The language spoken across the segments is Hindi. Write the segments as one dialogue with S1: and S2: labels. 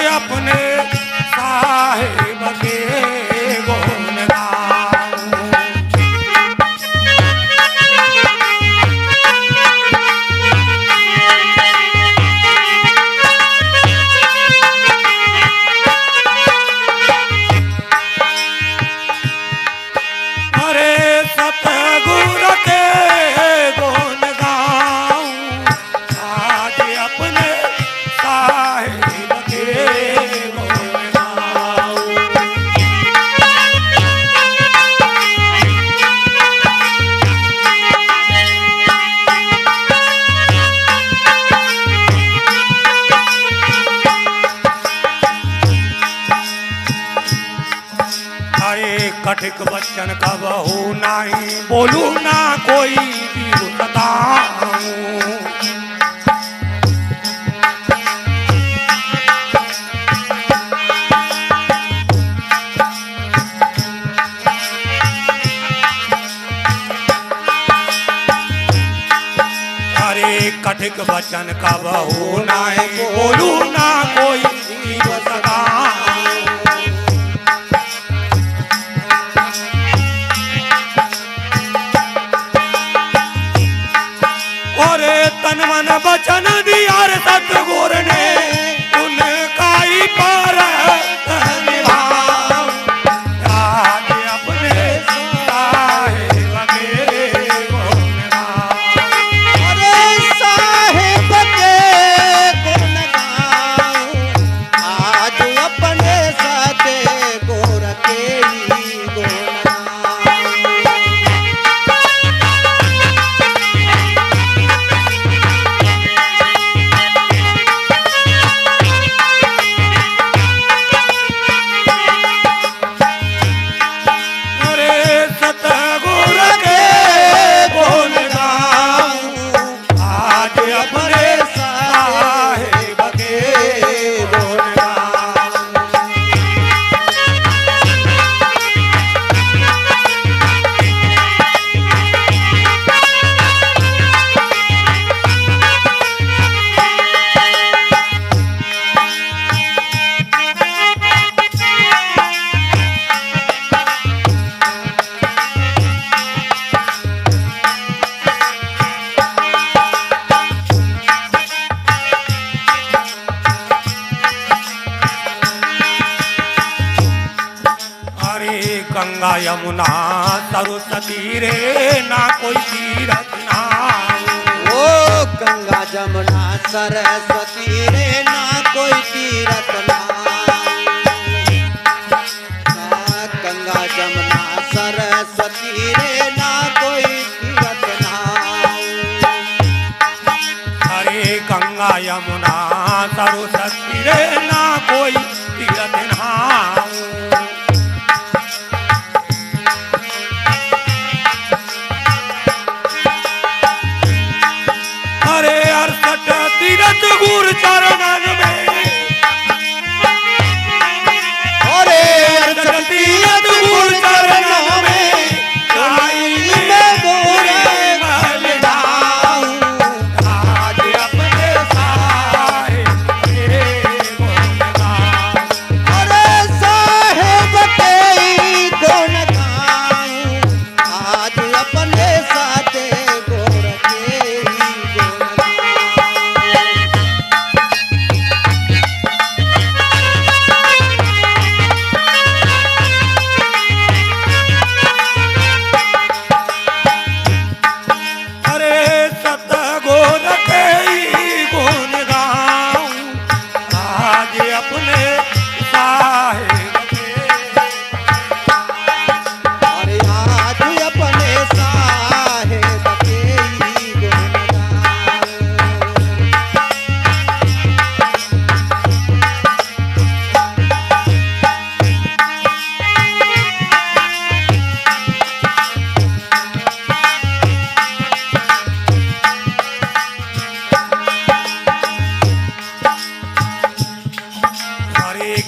S1: अपने साहिब के गुण गाऊं। अरे सतगुरु के गुण गाऊं, आज अपने साहिब के गुण गाऊं। अरे कठिक बच्चन का बहू नहीं बोलू ना कोई भी बताऊं। अरे कठिक बच्चन का बहू नहीं बोलू ना कोई भी बताऊं। तन मन बचन दिया रे सतगुरु ने उनका ही पर निभाऊं। आज अपने साहिब के गुण गाऊं।
S2: अरे साहिब के गुण गाऊं, आज अपने सते गोर के ही गुण
S1: गंगा यमुना सरस्वती रे ना कोई तीरथ नाऊं।
S2: ओ गंगा जमुना सरस्वती रे ना कोई तीरथ नाऊं। गंगा जमुना सरस्वती रे ना कोई तीरथ नाऊं।
S1: अरे गंगा यमुना सरस्वती रे ना कोई तीरथ नाऊं। तीरथ गुरु चरणन में,
S2: अरे
S1: तीरथ गुरु चरणन में
S2: मैं गोरे मल जाऊं।
S1: आज अपने साहिब के गुण गाऊं।
S2: अरे साहिब के ही गुण गाऊं, आज अपने साथे गोर के ही गुण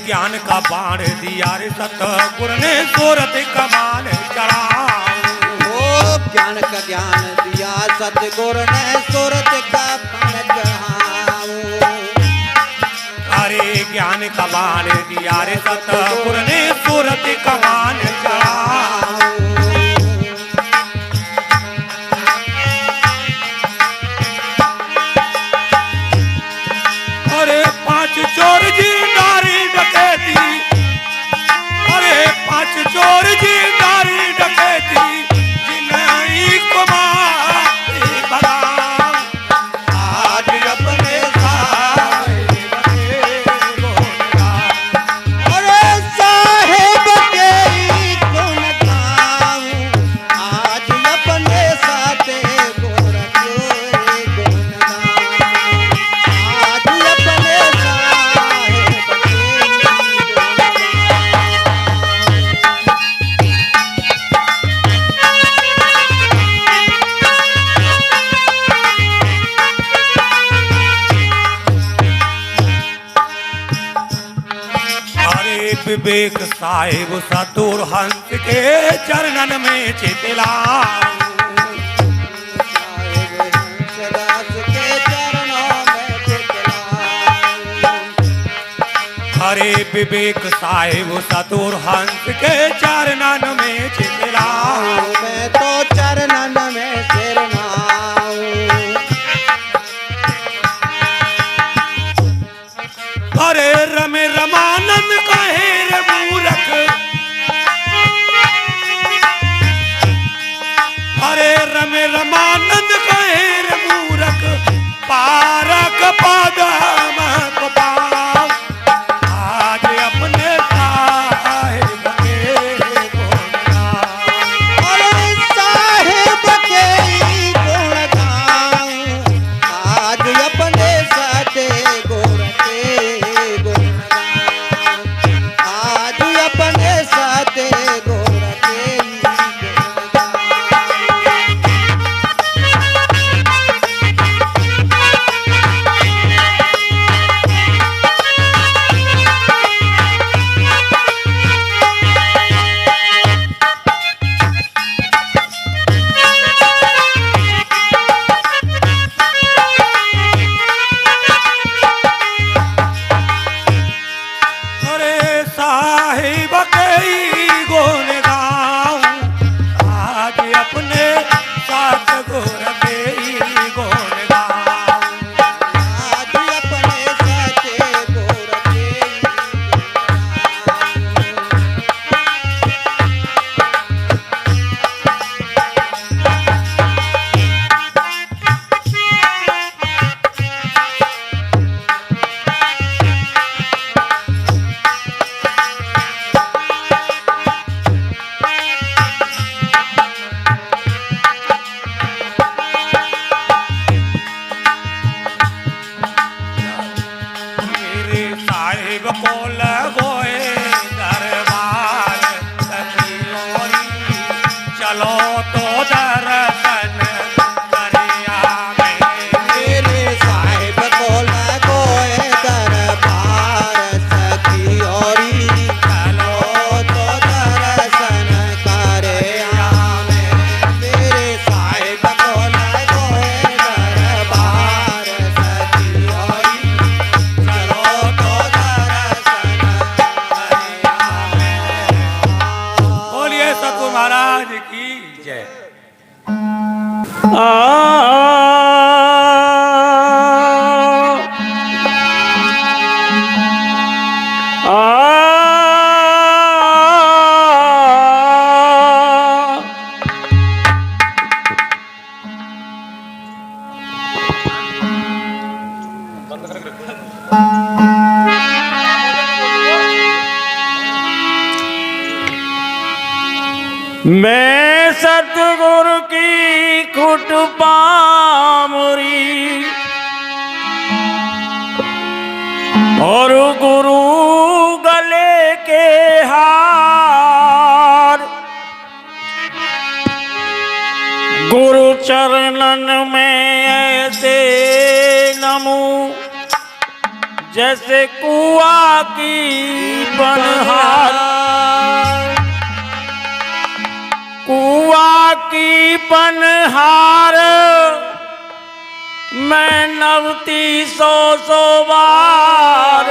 S1: ज्ञान का बाण दिया रे सतगुरु ने सूरत कमान चढ़ाऊं।
S2: ओ ज्ञान का ज्ञान दिया सतगुरु ने सूरत का बाण चढ़ाऊं।
S1: अरे ज्ञान कमान दिया रे सतगुर ने सूरत कमान चढ़ाऊं। अरे पांच चोर जी नारी डकैती, अरे पांच चोर जी नारी डकैती, जिन्हें कुमारी भगाऊं। आज अपने साहिब के गुण गाऊं।
S2: अरे साहेब के गुण गाऊं, आज अपने साथे गुण के गुण गाऊं। आज अपने साहेब के गुण
S1: अरे विवेक साहिब सतुर हंस के चरणन में चितलाऊं।
S2: साहेब हंसदास के चरणों में चितलाऊं।
S1: अरे विवेक साहिब सतुर हंस के चरणन में चितलाऊं।
S2: मैं तो चरणन में सिर नाऊं।
S1: अरे रमे रमानंद कहे रे मूरख, अरे रमे रमानंद कहे रे मूरख, पारक पदम को पाऊं। आज अपने साहिब के गुण गाऊं।
S2: अरे साहेब के गुण गाऊं, आज अपने साथे गुण के गुण गाऊं। आज अपने साथे गुण के गुण गाऊं।
S1: अरे साहिब के गुण गाऊं, आज अपने साथ गुर के गुण गाऊं।
S2: आज अपने साथे गुण के गुण गाऊं।
S1: मेरे साहिब को लगोए दरबार सखियोरी, चलो तो दर्शन करिया में।
S2: मेरे साहिब को लगोए दरबार सखियोरी, चलो तो दर्शन करे आवे। मेरे साहिब को लगोए दरबार सखियोरी, चलो तो दर्शन करे आवे।
S1: बोलिए सतगुरु महाराज की जय। मैं सतगुरु की खुट पामुरी और गुरु गले के हार, गुरु चरणन में ऐसे नमू जैसे कुआ की बनहार। कुआ की बनहार मैं नवती सौ बार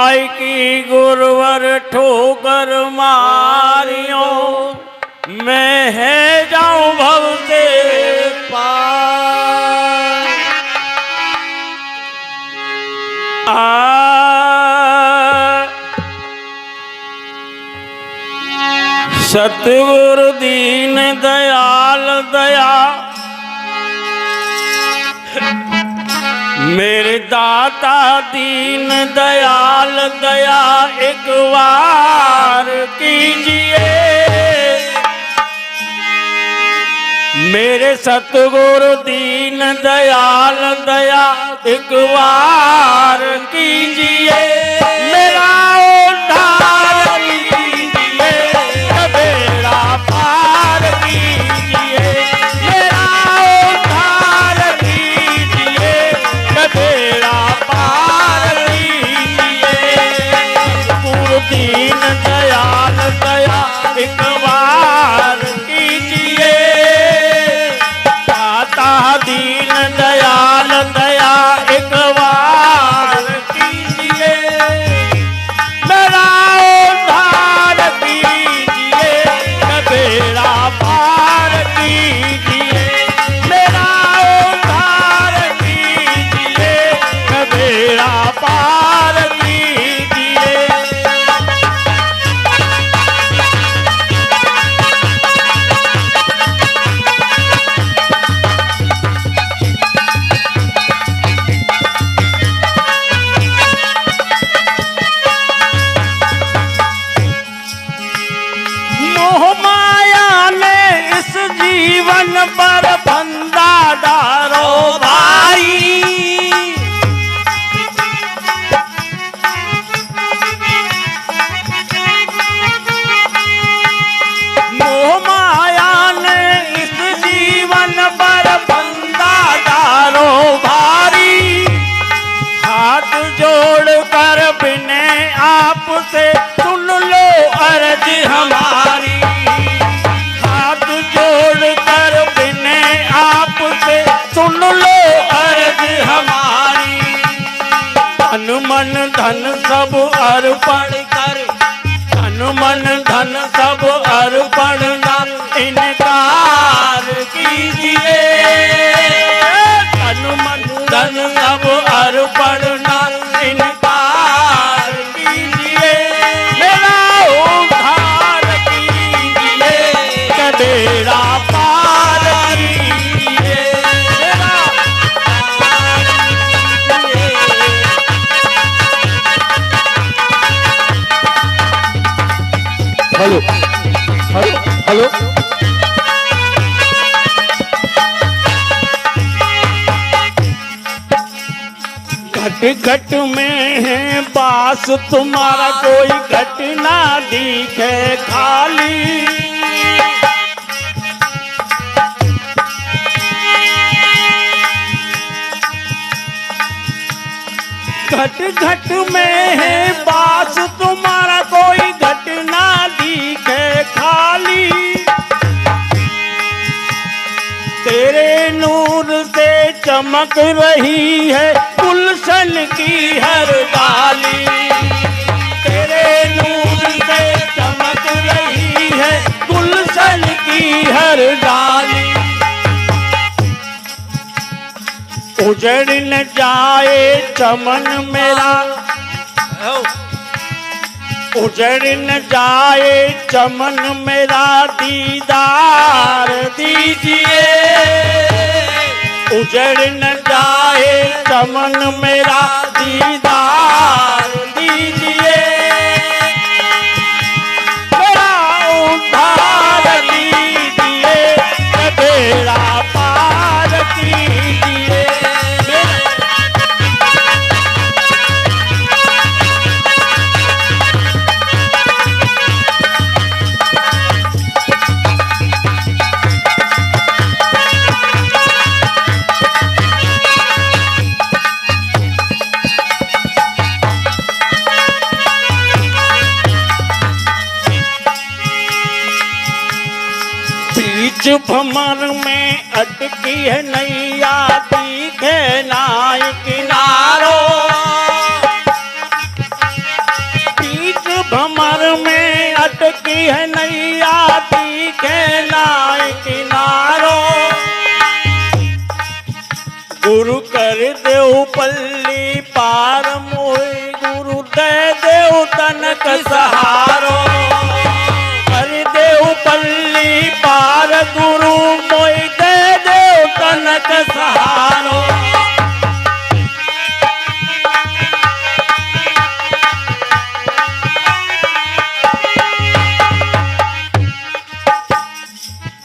S3: पाई की गुरुवर ठोकर मारियो, मैं है जाऊं भव से पार। सतगुरु दीन दयाल दया, मेरे दाता दीन दयाल दया एक बार कीजिए। मेरे सतगुरु दीन दयाल दया एक बार कीजिए। मेरा उद्धार कीजिए, बेड़ा पार कीजिए। मेरा उद्धार कीजिए, बेड़ा पार कीजिए। सतगुरु दीन दयाल दया एक बार कीजिए। दाता दीन दयाल दया एक बार कीजिए। मेरा उद्धार कीजिए, बेड़ा पार कीजिए। मेरा उद्धार कीजिए, बेड़ा पार कीजिए। मोह माया ने इस जीवन पर फंदा डारो भाई। मोह माया ने इस जीवन पर फंदा डारो भारी। हाथ जोड़ कर बिने आपसे सुन लो अर्ज हमारी। हाथ जोड़ कर बिने आपसे सुन लो अर्ज हमारी। तन मन धन सब अर्पण कर, तन मन धन सब अर्पण ना इनकार कीजिए। तन मन धन सब अर्पण ना इनकार कीजिए। मेरा उद्धार कीजिए, बेड़ा पार कीजिए। मेरा
S4: हेलो हेलो हेलो।
S3: घट घट में है बास तुम्हारा, कोई घट ना दिखे खाली। घट घट में है बास तुम्हारा, कोई घट ना दिखे खाली। तेरे नूर से चमक रही है गुलशन की हर डाली। तेरे नूर से चमक रही है गुलशन की हर डाली। उजड़ न जाए चमन मेरा, उजड़ न जाए चमन मेरा, दीदार दीजिए। उजड़ न जाए चमन मेरा, दीदार दीजिए। मेरा उद्धार कीजिए, बेड़ा पार कीजिए। बीच भंवर में अटकी है नैया, दिखे नाय किनारो। पल्ली पार मोहि गुरु दे देव तनक सहारो। कर देव पल्ली पार गुरु मोहि दे देव तनक सहारो।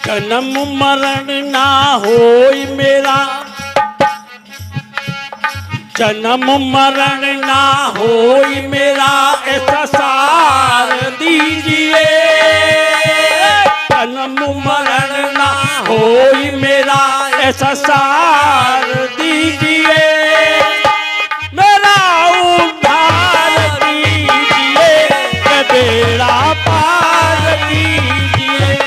S3: जन्म मरण ना होई मेरा, जन्म मरण ना होई मेरा, ऐसा सार दीजिए। जन्म मरण ना होई मेरा, ऐसा सार दीजिए। मेरा उद्धार कीजिए, बेड़ा पार कीजिए।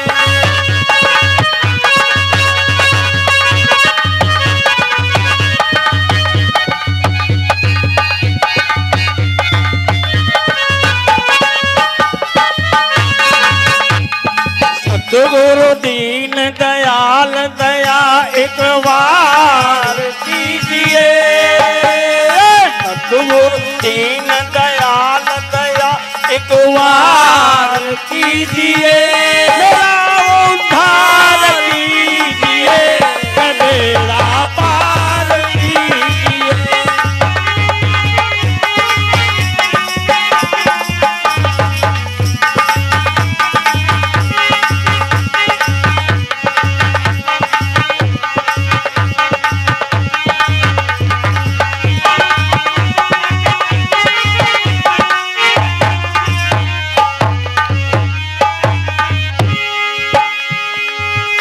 S3: सतगुरु दीन दयाल दया एक बार कीजिए। सतगुरु दीन दयाल दया एक बार कीजिए। मेरा उद्धार कीजिए, बेड़ा पार कीजिए।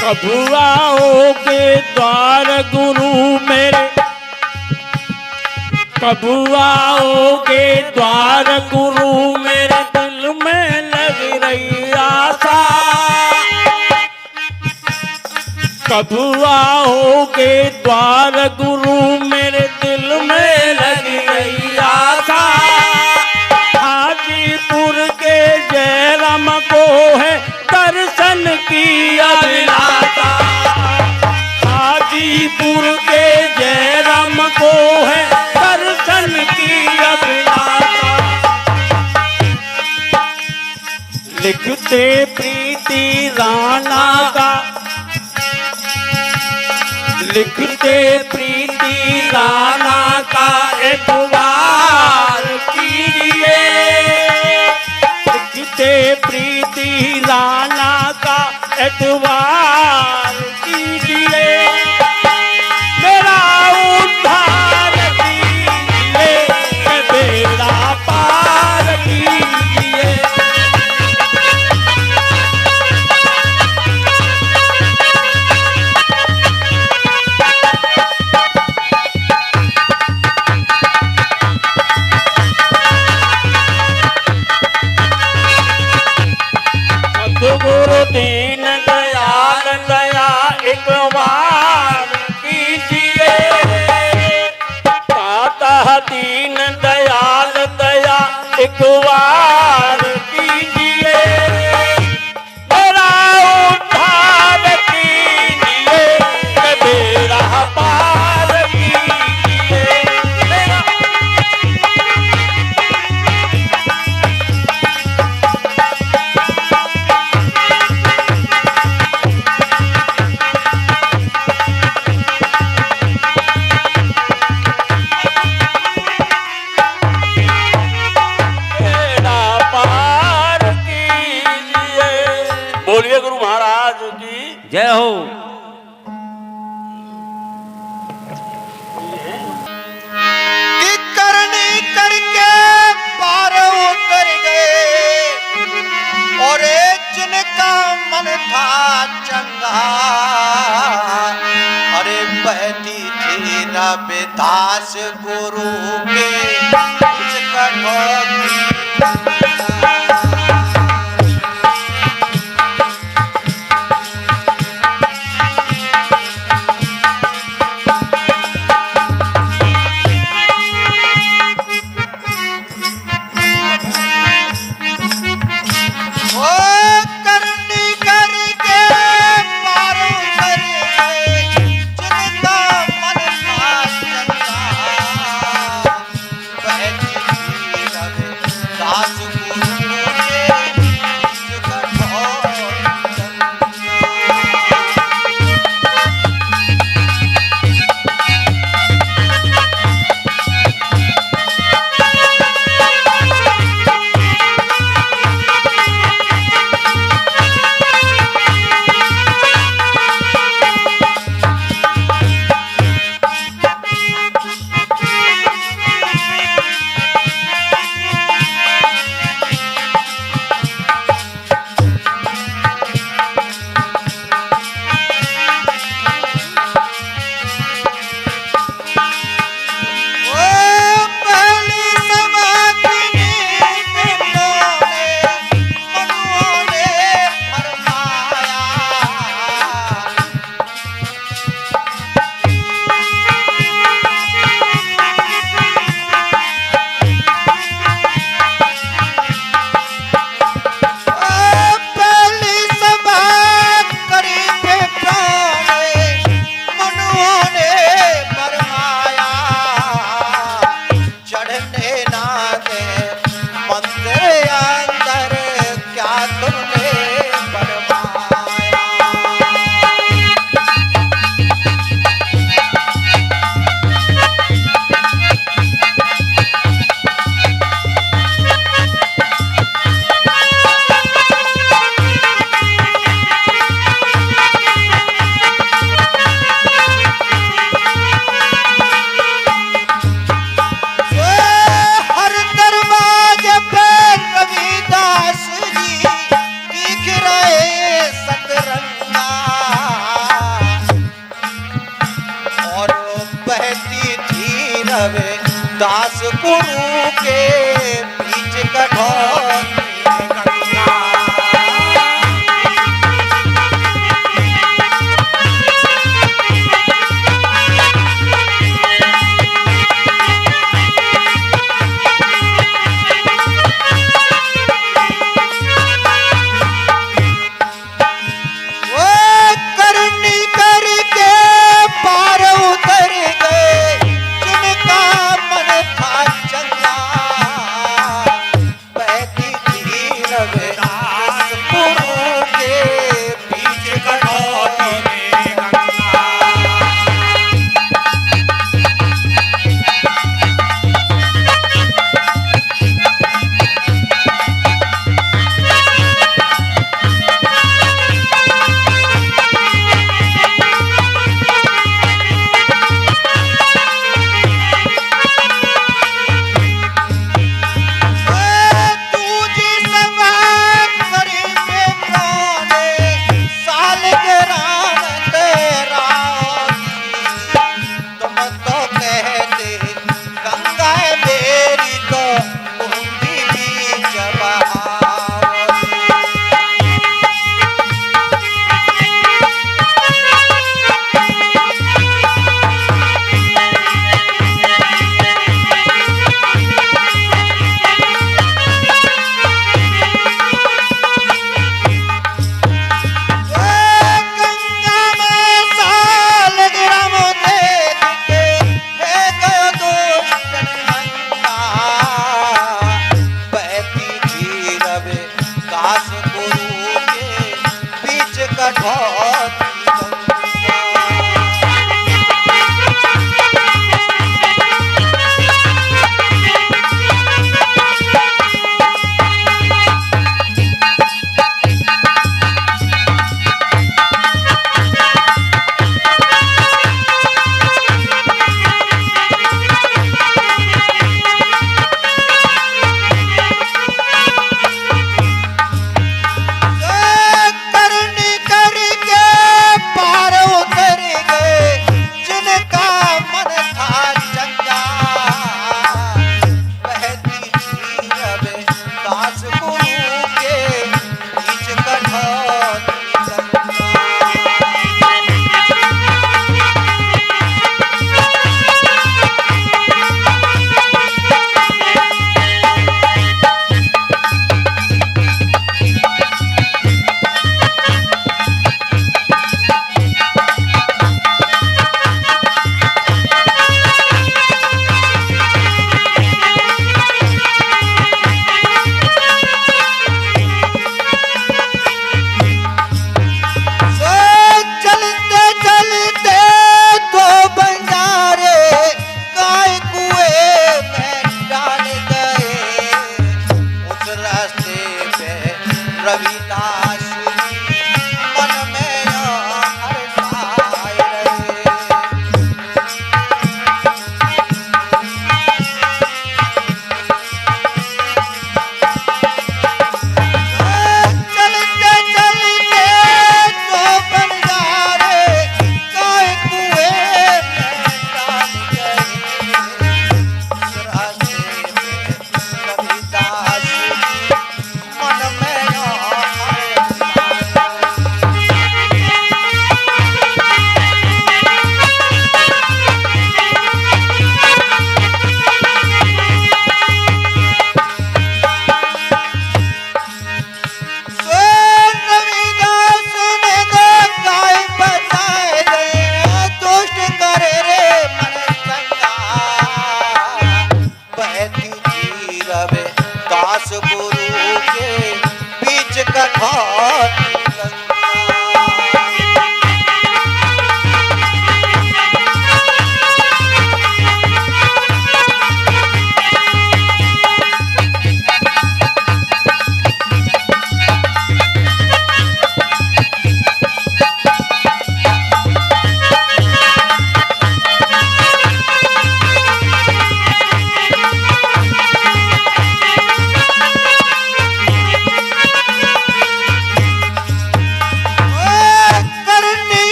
S3: प्रभु आओगे द्वार गुरु मेरे, प्रभु आओगे द्वार गुरु मेरे, दिल में लग रही आशा। प्रभु आओगे द्वार गुरु मेरे, दिल में लग रही आशा। हाजीपुर के जयराम को है दर्शन की अभिलाषा। हाजीपुर के जयराम को है दर्शन की अभिलाषा। लिखते प्रीति राणा का, लिखते प्रीति राणा का एतबार कीजिए। लिखते प्रीति राणा का एतबार कीजिए। मेरा उद्धार कीजिए, बेड़ा पार कीजिए। सतगुरु दीन दयाल दया एक बार कीजिए। दाता दीन दयाल दया एक बार कीजिए। मेरा उद्धार कीजिए, बेड़ा पार कीजिए। मेरा जय हो।
S2: कि करनी करके पार उतर गए, और जिनका मन था चंगा, अरे बहती थी रविदास गुरु के दास गुरु के बीच कठोर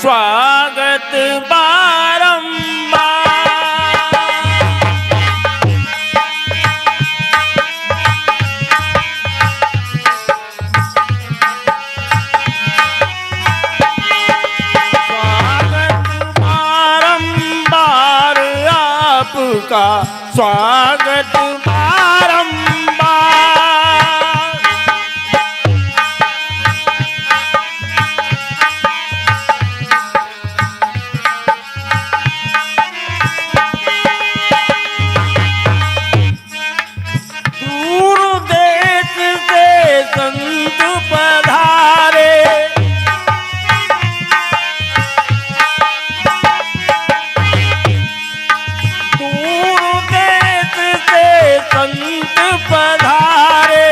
S3: स्वागत बारंबार। का स्वागत बारंबार। दूर देश से संत पधारे, संत पधारे,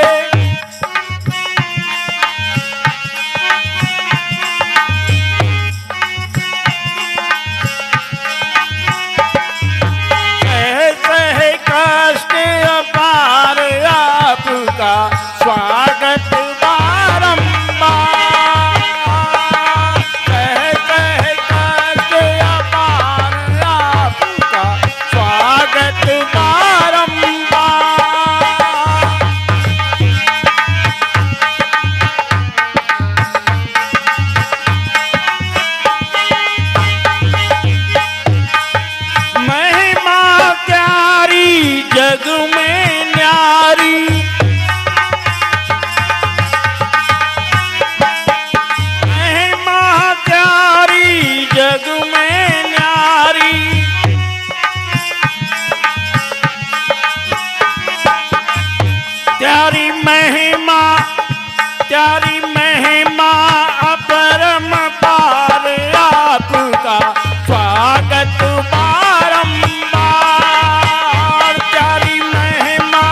S3: सह कष्ट अपार आपका स्वागत बारंबार। सह कष्ट अपार आपका स्वागत जग में न्यारी, महिमा प्यारी जग में न्यारी। प्यारी महिमा अपरम पार आपका स्वागत बारंबार। प्यारी महिमा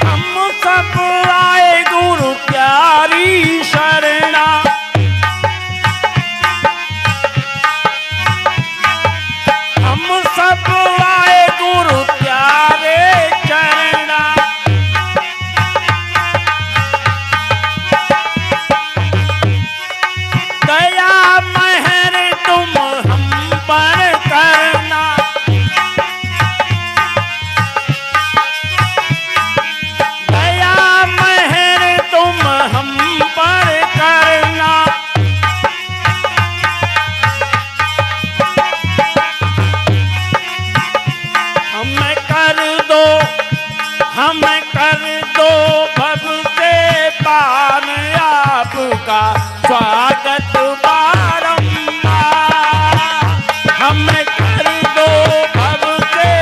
S3: हम सब आए गुरु प्यारी शरणा, हम सब आए गुरु प्यारे चरणा। दया महर तुम हम पर करना, दया महर तुम हम पर करना। हमें कर दो भव से पार आपका स्वागत बारंबार। हमें कर दो भव से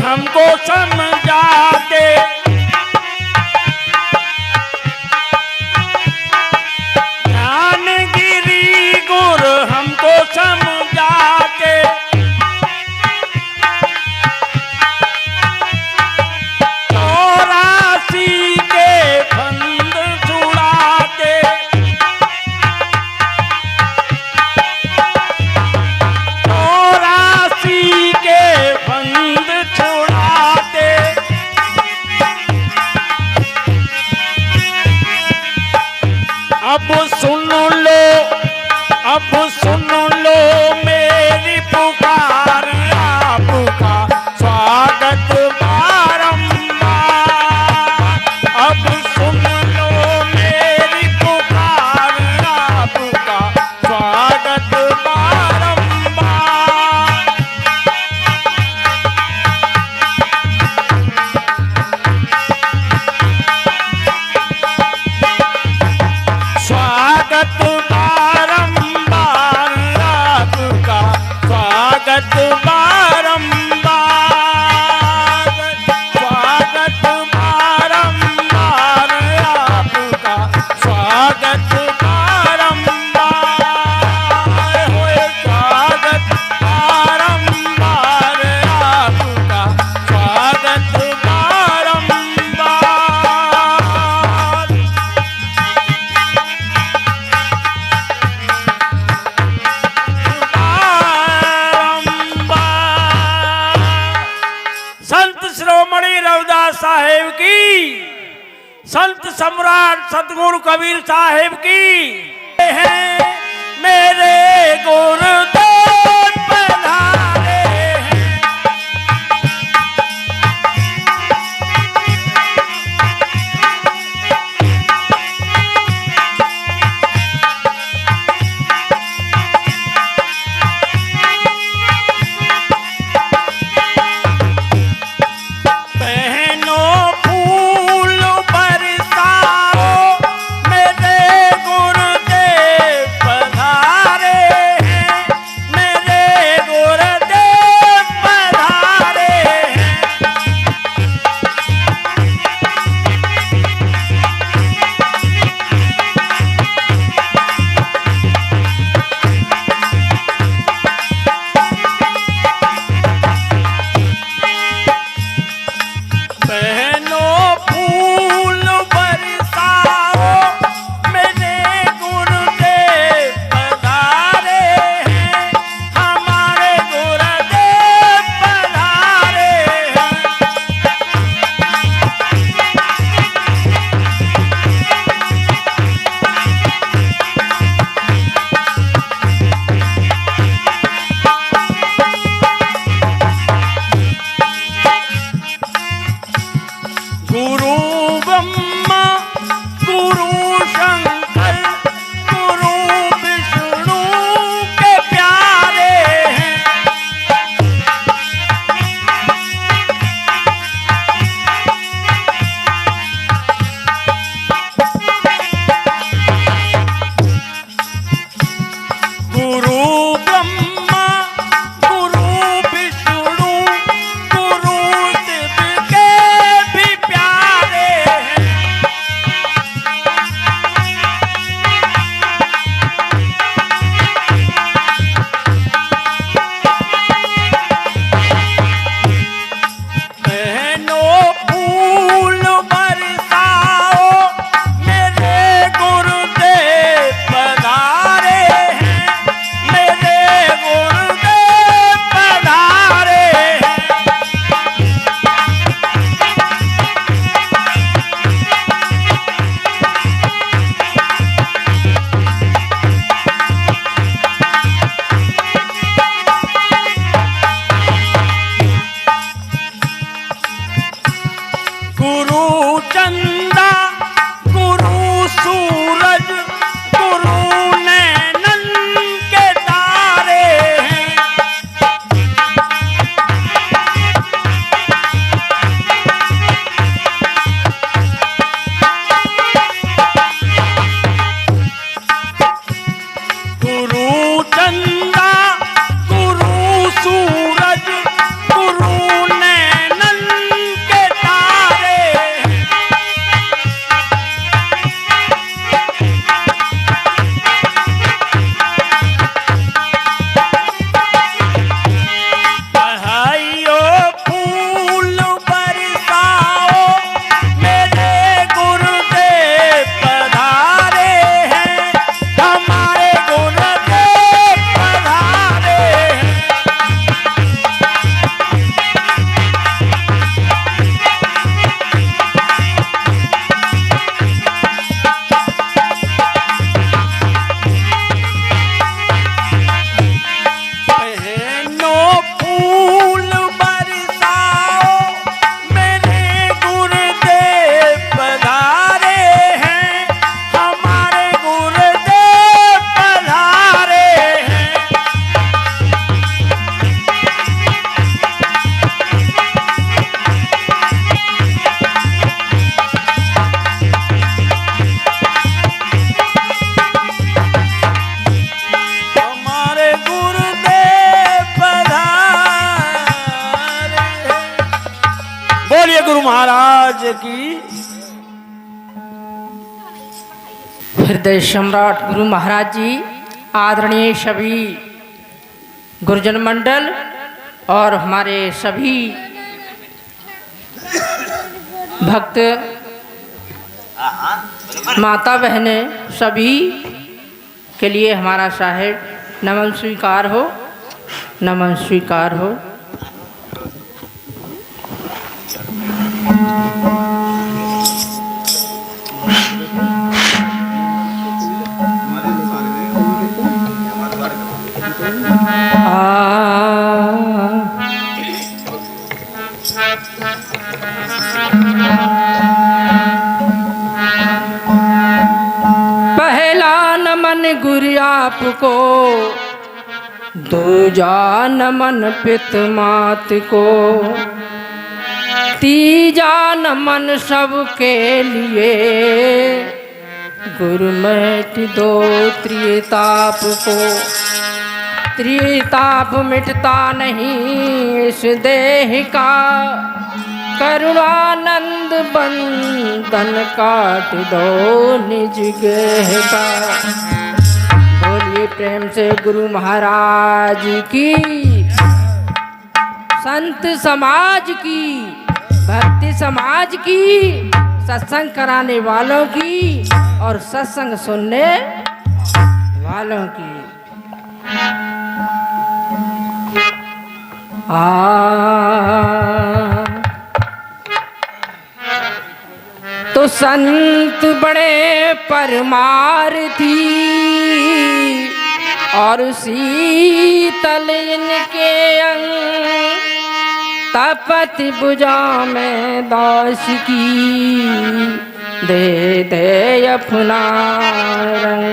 S3: हमको समझाते, ज्ञानगिरी गुरु हमको समझाते। चौरासी के फंद छुड़ाते, चौरासी के फंद छुड़ाते। अब सुन लो मेरी पुकार आपका स्वागत बारंबार। अब सुन लो मेरी पुकार आपका स्वागत बारंबार। स्वागत बारंबार। संत सम्राट सतगुरु कबीर साहिब की है मेरे गुरुदेव पधारे हैं। महाराज की।
S5: हृदय सम्राट गुरु महाराज जी, आदरणीय सभी गुरुजन मंडल और हमारे सभी भक्त माता बहनें सभी के लिए हमारा साहेब नमन स्वीकार हो, नमन स्वीकार हो। गुरु आपको, दूजा नमन पित मात को, तीजा नमन सबके लिए, गुरु मिट दो त्रिताप को। त्रिताप मिटता नहीं इस देह का, करुणानंद बंधन काट दो निज गेह का। बोलिए प्रेम से गुरु महाराज की, संत समाज की, भक्ति समाज की, सत्संग कराने वालों की और सत्संग सुनने वालों की। तो संत बड़े परमार्थी और शीतल इनके अंग, तपति भुजा में दास की, दे दे अपना रंग।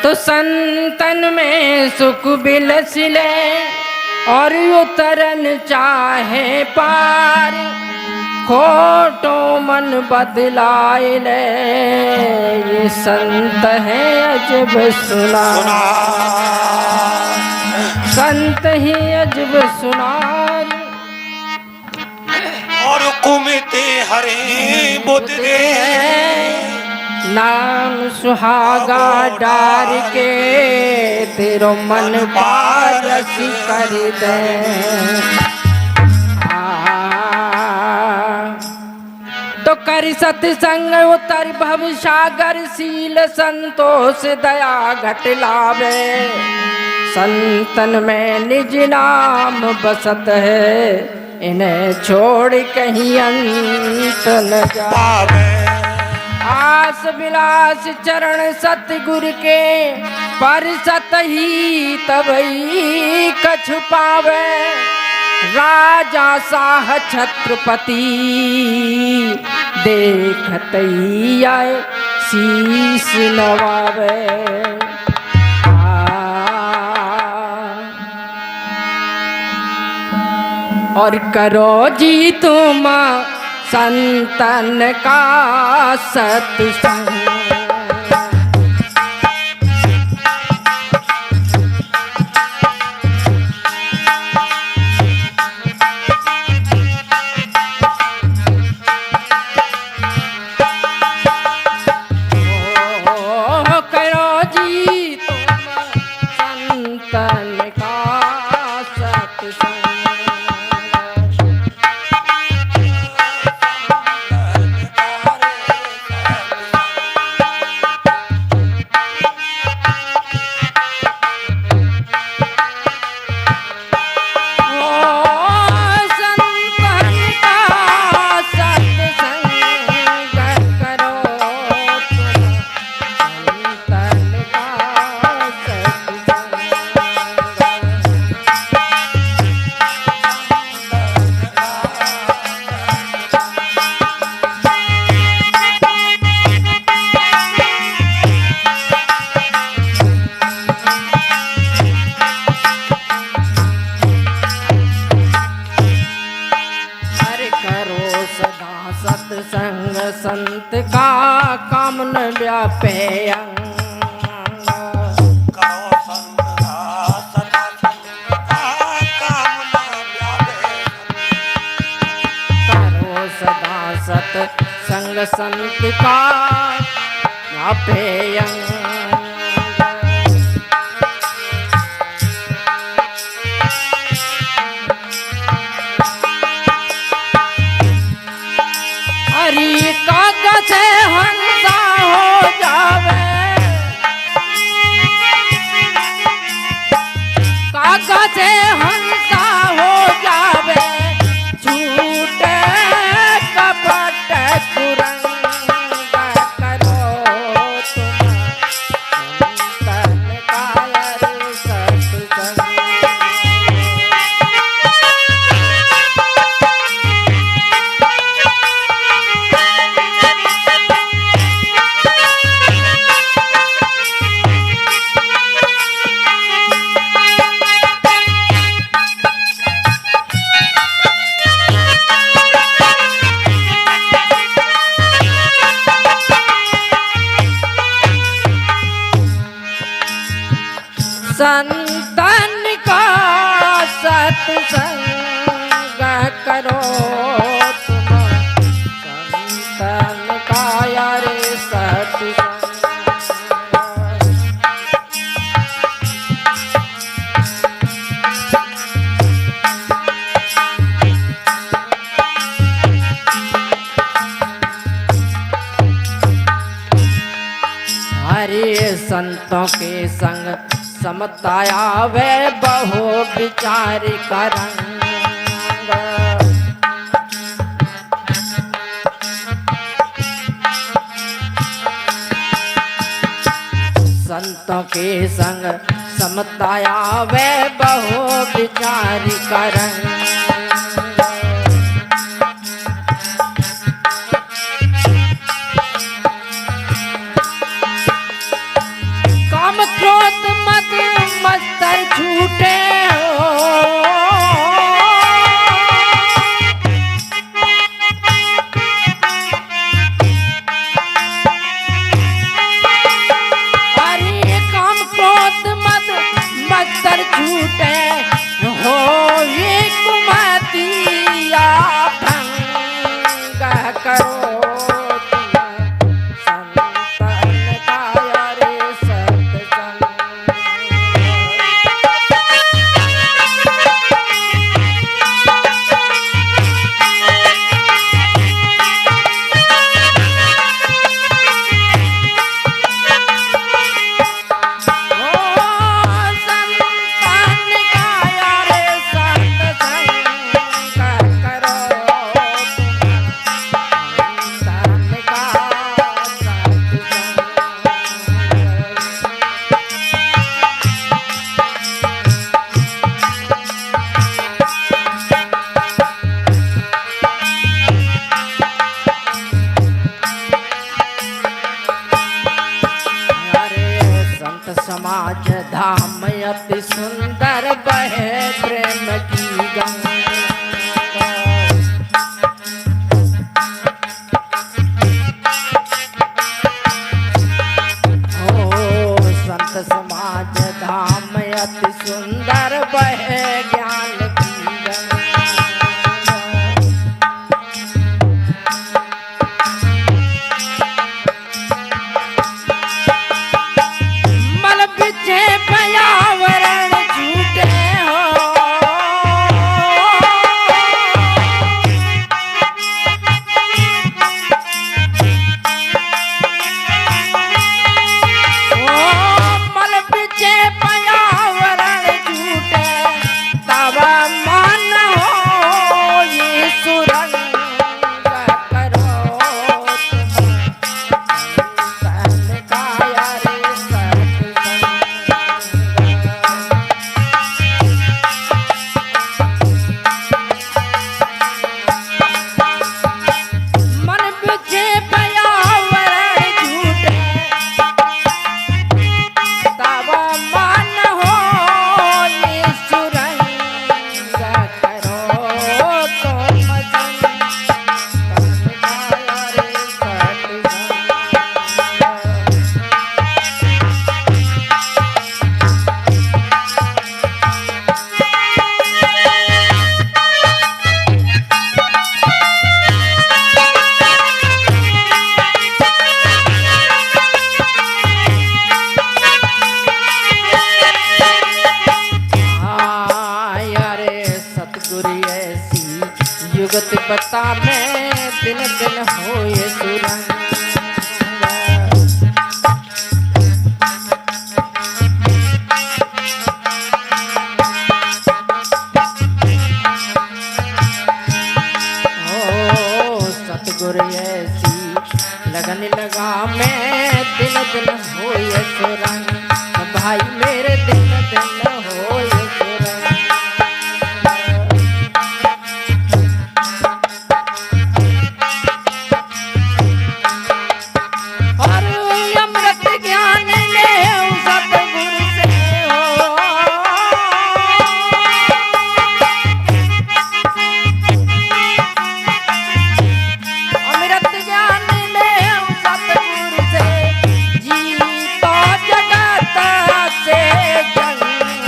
S5: तो संतन में सुख बिलसिले और उतरन चाहे पार, खोटो मन बदलाए ले, ये संत है अजब सुना, संत ही अजब सुनार।
S1: और कुमिते हरे बुद्ध दे,
S5: नाम सुहागा डार के, तेरो मन पारस कर दे। तो कर सत्संग उतर भव सागर, शील संतोष दया घट लावे, संतन में निज नाम बसत है, इन्हें छोड़ कहीं अंत न जावे। आस विलास चरण सतगुरु के, पर सत ही तबई कछ पावे, राजा साह छत्रपति देखत ही आए शीश नवावे। और करो जी तुम संतन का सत्संग, सत्संग संत का काम न व्यापे अंग,
S1: करो संत का सदा संत का काम न व्यापे,
S5: करो सदा सत्संग संत का व्यापे अंग। हरी कागज हंसा हो जावे, कागज हंसा हो जावे, झूठे कपट कुरंग करो तुम अरे संतों के संग समताया वे बहु विचार का रंग। संतों के संग समताया वे बहु विचार का रंग। काम क्रोध मद मत्सर छूटे हो, अरे काम क्रोध मद मत्सर छूटे हो, ये कुमतिया भंग करो। समाज धाम अति सुंदर बहे प्रेम की गंगा। ओ संत समाज धाम अति सुंदर बहे ज्ञान की गंगा। पर्यावरण झूठे हो, मल पीछे पर्यावरण झूठे तब मन हो ये सुरंग करो। युगत बता में दिन दिन होए सुरंग। ओ सतगुरु ऐसी लगन लगा में दिन दिन होए सुरंग। भाई मेरे दिन दिन होए सुरंग। जगत से जंग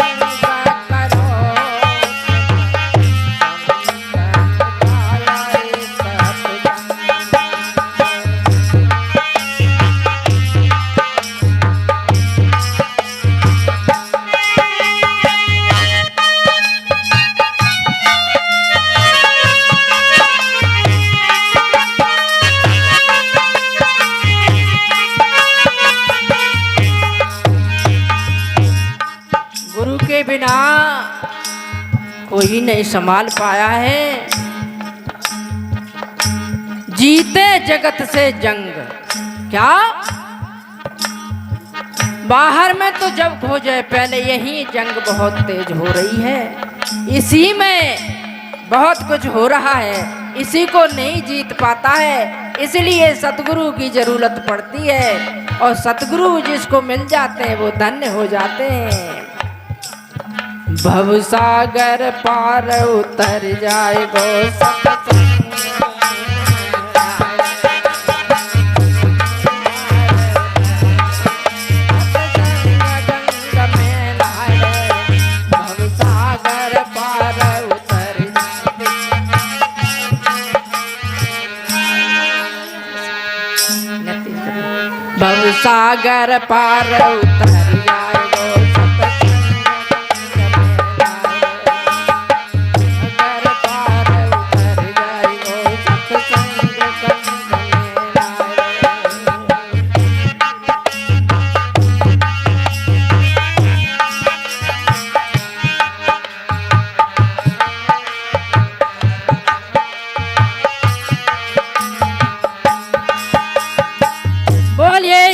S5: बिना कोई नहीं संभाल पाया है। जीते जगत से जंग क्या बाहर में तो जब हो जाए, पहले यही जंग बहुत तेज हो रही है। इसी में बहुत कुछ हो रहा है, इसी को नहीं जीत पाता है, इसलिए सतगुरु की जरूरत पड़ती है। और सतगुरु जिसको मिल जाते हैं वो धन्य हो जाते हैं। भवसागर पार उतर जाए गो सतसंग भवसागर पार उतर जाए गो सागर पार उतर जाए गो सत्संग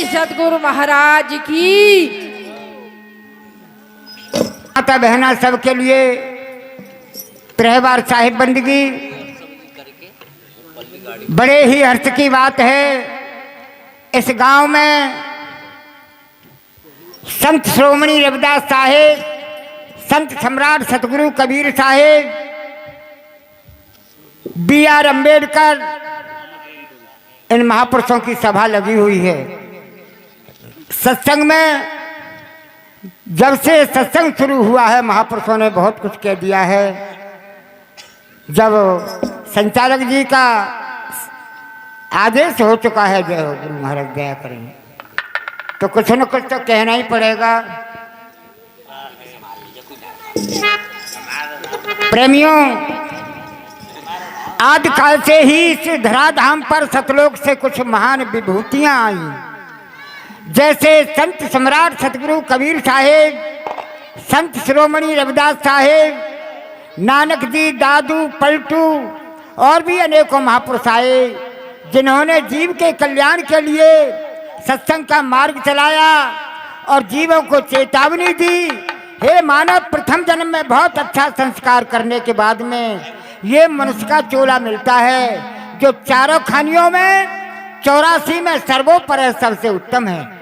S5: सतगुरु महाराज की।
S6: माता बहना सबके लिए त्रेहवार साहिब बंदगी बड़े ही हर्ष की बात है। इस गांव में संत श्रोमणी रविदास साहेब, संत सम्राट सतगुरु कबीर साहेब, B.R. अम्बेडकर, इन महापुरुषों की सभा लगी हुई है। सत्संग में जब से सत्संग शुरू हुआ है महापुरुषों ने बहुत कुछ कह दिया है। जब संचालक जी का आदेश हो चुका है, जय हो गुरु महाराज दया करें, तो कुछ न कुछ तो कहना ही पड़ेगा। प्रेमियों, आदि काल से ही इस धराधाम पर सतलोक से कुछ महान विभूतियां आई, जैसे संत सम्राट सतगुरु कबीर साहेब, संत शिरोमणि रविदास साहेब, नानक जी, दादू, पलटू और भी अनेकों महापुरुष आए, जिन्होंने जीव के कल्याण के लिए सत्संग का मार्ग चलाया और जीवों को चेतावनी दी। हे मानव, प्रथम जन्म में बहुत अच्छा संस्कार करने के बाद में ये मनुष्य का चोला मिलता है, जो चारों खानियों में 84 में सर्वोपरि सबसे उत्तम है।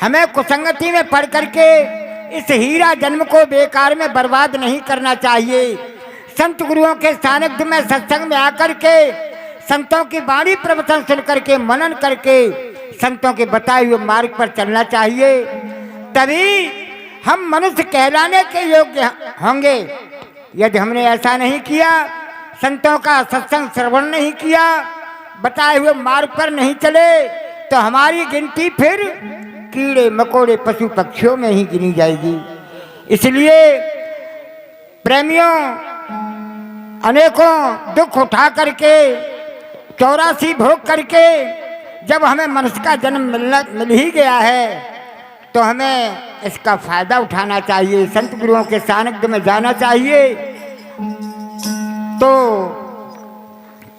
S6: हमें कुसंगति में पढ़ करके इस हीरा जन्म को बेकार में बर्बाद नहीं करना चाहिए। संत गुरुओं के सानिध्य में सत्संग में आकर के संतों की वाणी प्रवचन सुन करके मनन करके संतों के बताए हुए मार्ग पर चलना चाहिए, तभी हम मनुष्य कहलाने के योग्य होंगे। यदि हमने ऐसा नहीं किया, संतों का सत्संग श्रवण नहीं किया, बताए हुए मार्ग पर नहीं चले, तो हमारी गिनती फिर कीड़े मकोड़े पशु पक्षियों में ही गिनी जाएगी। इसलिए प्रेमियों, अनेकों दुख उठा करके 84 भोग करके जब हमें मनुष्य का जन्म मिल ही गया है, तो हमें इसका फायदा उठाना चाहिए, संत गुरुओं के सानिध्य में जाना चाहिए। तो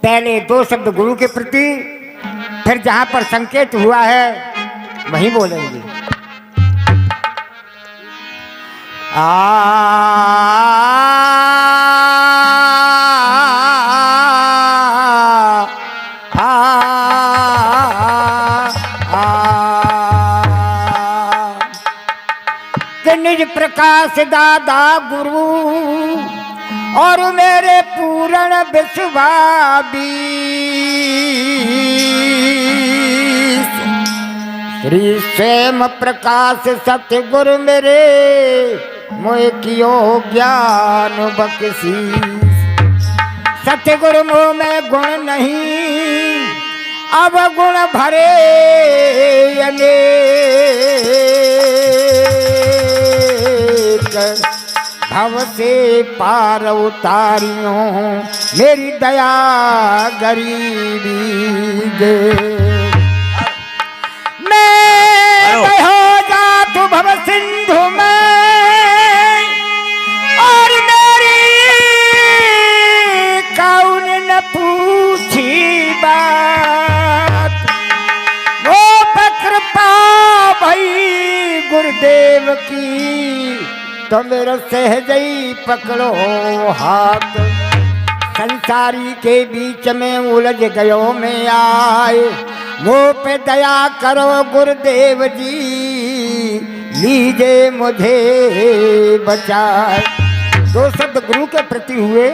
S6: पहले 2 शब्द गुरु के प्रति, फिर जहाँ पर संकेत हुआ है वहीं बोलेंगे। निज प्रकाश दादा गुरु और मेरे पूर्ण विश्वाबी, श्री स्वयं प्रकाश सतगुरु मेरे मोह कियो ज्ञान बख्शी। सतगुरु मोह में गुण नहीं, अब गुण भरे भव से पार उतारियों मेरी दया गरीबी दे। मैं हो जातु भव सिंधु में तो मेरा सहजई पकड़ो हाथ, संसारी के बीच में उलझ गयो मैं आए, मुँह पे दया करो गुरुदेव जी, लीजे मुझे बचाए। दो शब्द गुरु के प्रति हुए।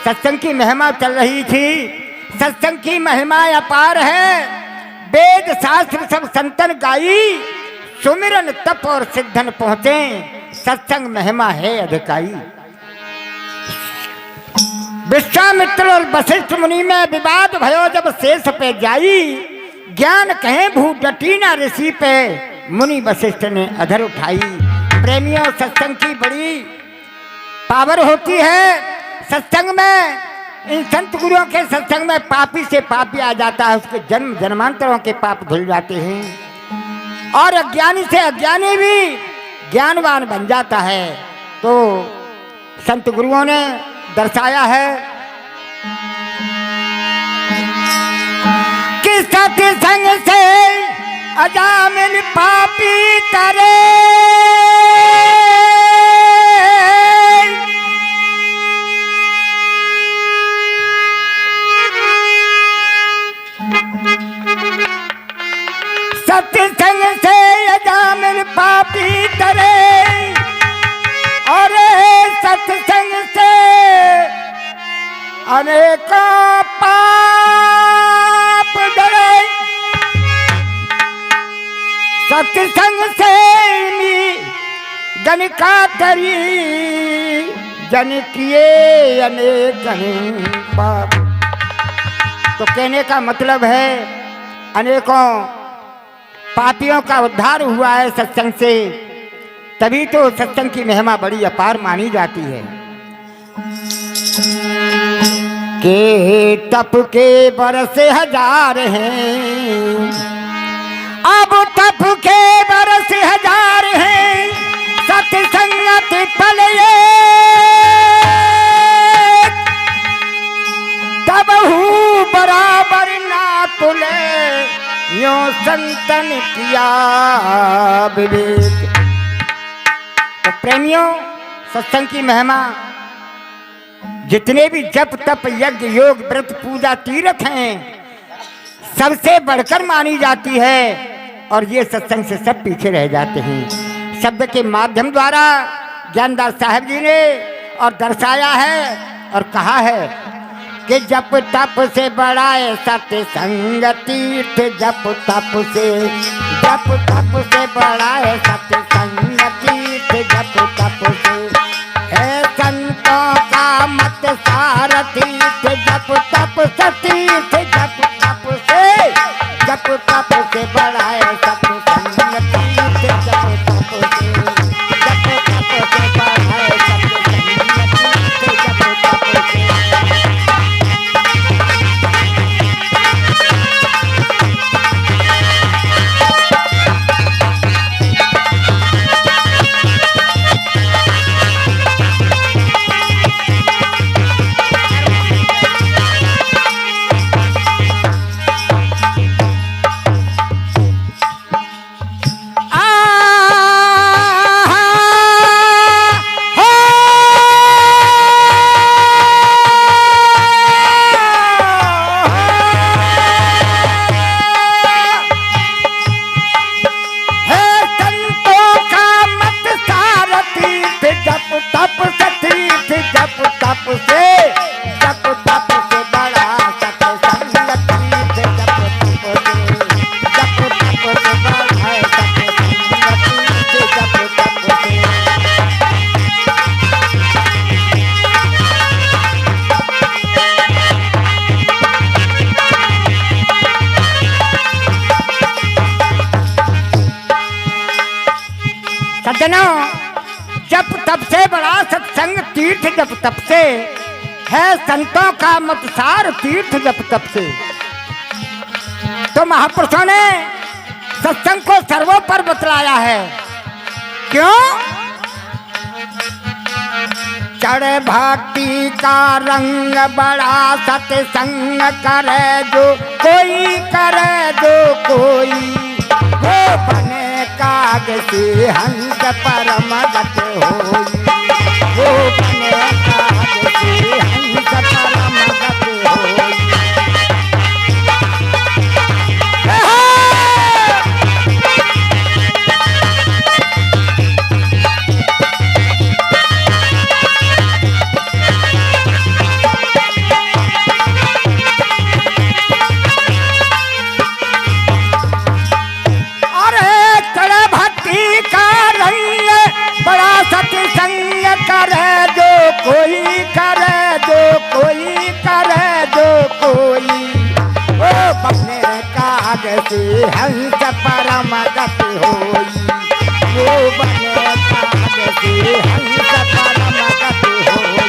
S6: सत्संग की महिमा चल रही थी। सत्संग की महिमा अपार है, वेद शास्त्र सब संतन गाई, सुमिरन तप और सिद्धन पहुंचे, सत्संग महिमा है अधिकाई। विश्वामित्र और वशिष्ठ मुनि में विवाद भयो जब शेष पे जाई, ज्ञान कहे भूत डटीना ऋषि पे, मुनि वशिष्ठ ने अधर उठाई। प्रेमियों, सत्संग की बड़ी पावर होती है। सत्संग में, इन संत गुरुओं के सत्संग में पापी से पापी आ जाता है, उसके जन्म जन्मांतरों के पाप धुल जाते हैं और अज्ञानी से अज्ञानी भी ज्ञानवान बन जाता है। तो संत गुरुओं ने दर्शाया है कि सत्संग से अजामिल पापी करे, सत्संग से अजामिल पापी करे, और सत्संग से अनेकों पाप डरे। सत्संग से गणिका करी, जन किए अनेक पाप। तो कहने का मतलब है अनेकों पापियों का उद्धार हुआ है सत्संग से, तभी तो सत्संग की महिमा बड़ी अपार मानी जाती है। के तप के बरस हजार हैं, अब तप के बरस हजार हैं, सत्संगत फल ये तब हूँ बराबर ना तुले, यो संतन किया विवेक। तो प्रेमियों, सत्संग की महिमा जितने भी जप तप यज्ञ योग व्रत पूजा तीर्थ हैं, सबसे बढ़कर मानी जाती है, और ये सत्संग से सब पीछे रह जाते हैं। शब्द के माध्यम द्वारा ज्ञानदास साहब जी ने और दर्शाया है और कहा है कि जप तप से बढ़ाए सत्संग तीर्थ, जप तप से बढ़ाए सत्संग तीर्थ, जप तप से है संतों का मत सार तीर्थ, जप तप सतीर्थ, जप तप से बढ़ाए सत्संग तीर्थ, जप तप से बढ़ाए सत्संग तीर्थ, जप तप से। सज्जनों, जप तप से बड़ा सत्संग तीर्थ, जप तप से है संतों का मतसार तीर्थ, जप तप से। तो महापुरुषों ने सत्संग को सर्वोपर बतलाया है। क्यों? चढ़ भक्ति का रंग बड़ा सत्संग करे जो कोई, करे जो कोई, वो बने का काग से हंस परम गत होई। वो बने काग से हंस परम गत होई। सत्संग करे जो कोई करे जो कोई करे जो कोई। ओ बने काग से हंस परम गत होई। वो बने काग से हंस परम गत होई।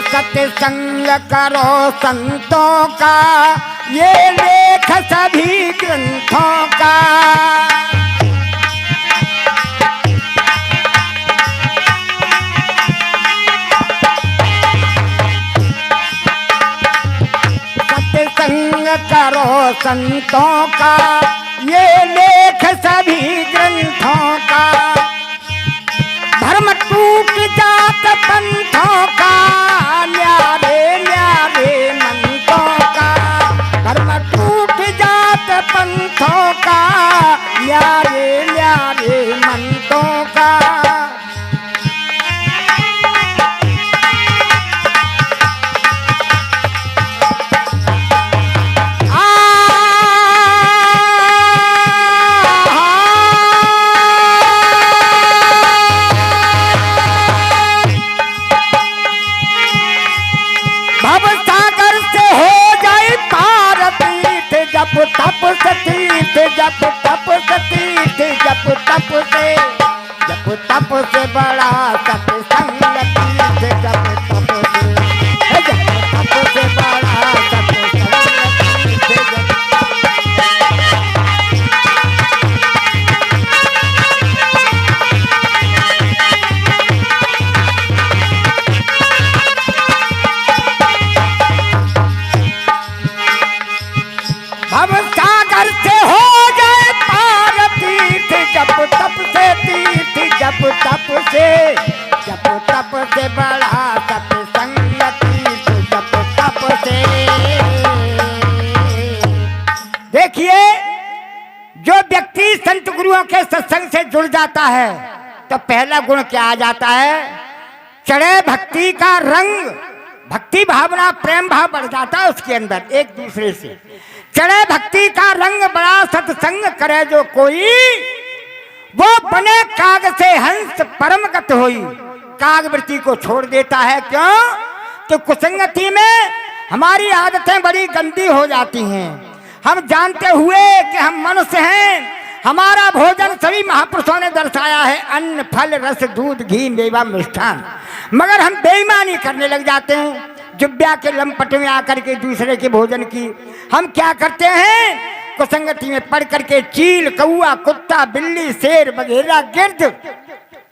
S6: सत्संग करो संतों का, ये लेख सभी ग्रंथों का। सत्संग करो संतों का, ये लेख सभी ग्रंथों का। धर्म टूट जात पंथों का, न्यारे न्यारे मंतों का। धर्म टूट जात पंथों का, न्यारे न्यारे मंतों का। जप तप से तीर्थ, जप तप से तीर्थ, जप तप से, जप तप से बड़ा सत्संग तीर्थ। जप तप से, जप तप से बड़ा सत्संग तीर्थ। भव सागर से हो जाए पार तीर्थ। जप तप से तीर्थ, जप तप से, जप तप से बड़ा सत्संग तीर्थ। जप तप से। देखिए, जो व्यक्ति संत गुरुओं के सत्संग से जुड़ जाता है तो पहला गुण क्या आ जाता है? चढ़े भक्ति का रंग, भक्ति भावना प्रेम भाव बढ़ जाता है उसके अंदर एक दूसरे से। चढ़े भक्ति का रंग बड़ा सत्संग करे जो कोई, वो बने काग से हंस परम गत होई। काग वृत्ति को छोड़ देता है। क्यों? तो कुसंगति में हमारी आदतें बड़ी गंदी हो जाती हैं। हम जानते हुए कि हम मनुष्य हैं, हमारा भोजन सभी महापुरुषों ने दर्शाया है, अन्न फल रस दूध घी मेवा मिष्ठान, मगर हम बेईमानी करने लग जाते हैं। जुब्या के लंपट में आकर के दूसरे के भोजन की हम क्या करते हैं? कुसंगति में पढ़ करके चील कौआ कुत्ता बिल्ली शेर वगैरह गिर्द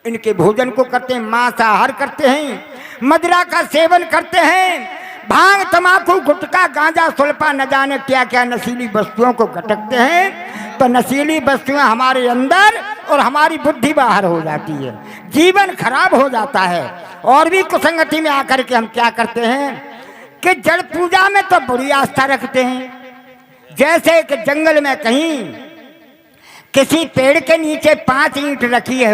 S6: इनके भोजन को करते हैं, मांसाहार करते हैं, मदिरा का सेवन करते हैं, भांग तमाकू गुटखा गांजा सुल्फा न जाने क्या क्या नशीली वस्तुओं को गटकते हैं। तो नशीली वस्तुएं हमारे अंदर और हमारी बुद्धि बाहर हो जाती है, जीवन खराब हो जाता है। और भी कुसंगति में आकर के हम क्या करते हैं कि जड़ पूजा में तो बुरी आस्था रखते हैं। जैसे कि जंगल में कहीं किसी पेड़ के नीचे 5 ईंट रखी है,